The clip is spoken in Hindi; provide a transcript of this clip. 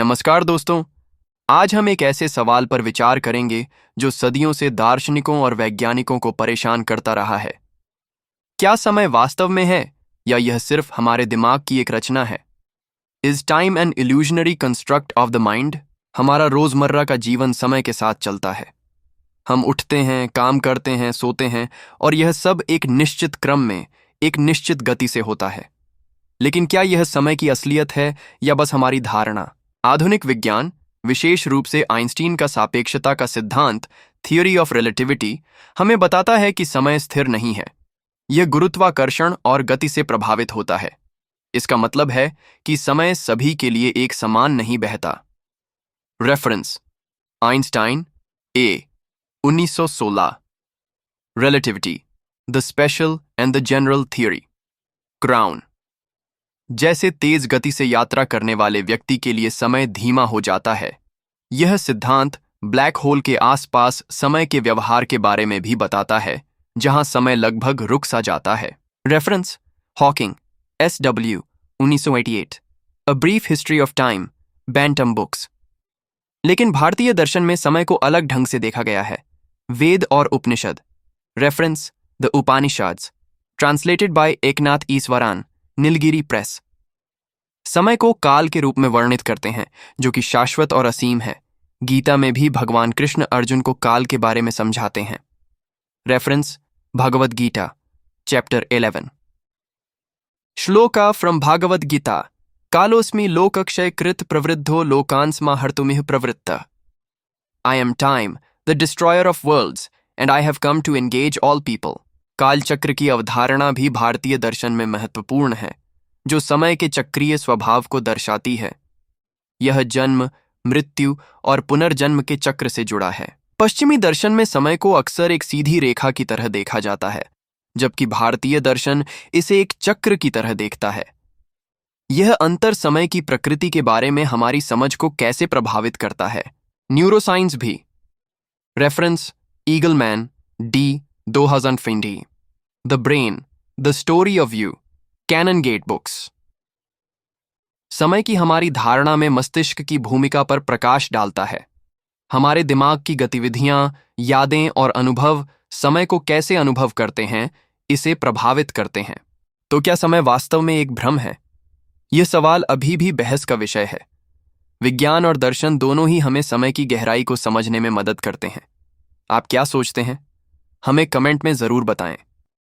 नमस्कार दोस्तों। आज हम एक ऐसे सवाल पर विचार करेंगे जो सदियों से दार्शनिकों और वैज्ञानिकों को परेशान करता रहा है। क्या समय वास्तव में है या यह सिर्फ हमारे दिमाग की एक रचना है? Is time an illusionary construct of the mind? हमारा रोजमर्रा का जीवन समय के साथ चलता है। हम उठते हैं, काम करते हैं, सोते हैं और यह सब एक निश्चित क्रम में, एक निश्चित गति से होता है। लेकिन क्या यह समय की असलियत है या बस हमारी धारणा? आधुनिक विज्ञान, विशेष रूप से आइंस्टीन का सापेक्षता का सिद्धांत, थियोरी ऑफ रिलेटिविटी, हमें बताता है कि समय स्थिर नहीं है। यह गुरुत्वाकर्षण और गति से प्रभावित होता है। इसका मतलब है कि समय सभी के लिए एक समान नहीं बहता। Reference: Einstein, A, 1916। Relativity: the special and the general theory. Crown: जैसे तेज गति से यात्रा करने वाले व्यक्ति के लिए समय धीमा हो जाता है, यह सिद्धांत ब्लैक होल के आसपास समय के व्यवहार के बारे में भी बताता है, जहां समय लगभग रुक सा जाता है। Reference: Hawking, SW, 1988। A brief history of time, bantam books. लेकिन भारतीय दर्शन में समय को अलग ढंग से देखा गया है। वेद और Upanishad. Reference: the Upanishads, translated by Eknath Easwaran, Nilgiri press. समय को काल के रूप में वर्णित करते हैं, जो कि शाश्वत और असीम है। गीता में भी भगवान कृष्ण अर्जुन को काल के बारे में समझाते हैं। Reference: Bhagavad Gita, chapter 11। Shloka from Bhagavad Gita. कालोस्मि लोकक्षय कृत प्रवृद्धो लोकांस्मा हर्तुमिह प्रवृत्त। I am time, the destroyer of worlds, and I have come to engage all people. काल चक्र की अवधारणा भी भारतीय दर्शन में महत्वपूर्ण है, जो समय के चक्रीय स्वभाव को दर्शाती है। यह जन्म, मृत्यु और पुनर्जन्म के चक्र से जुड़ा है। पश्चिमी दर्शन में समय को अक्सर एक सीधी रेखा की तरह देखा जाता है, जबकि भारतीय दर्शन इसे एक चक्र की तरह देखता है। यह अंतर समय की प्रकृति के बारे में हमारी समझ को कैसे प्रभावित करता है? न्यूरोसाइंस भी। Reference: Eagleman, D, 2020। The brain, the story of you, Canongate books. समय की हमारी धारणा में मस्तिष्क की भूमिका पर प्रकाश डालता है। हमारे दिमाग की गतिविधियां, यादें और अनुभव समय को कैसे अनुभव करते हैं, इसे प्रभावित करते हैं। तो क्या समय वास्तव में एक भ्रम है? यह सवाल अभी भी बहस का विषय है। विज्ञान और दर्शन दोनों ही हमें समय की गहराई को समझने में मदद करते हैं। आप क्या सोचते हैं? हमें कमेंट में जरूर बताएं।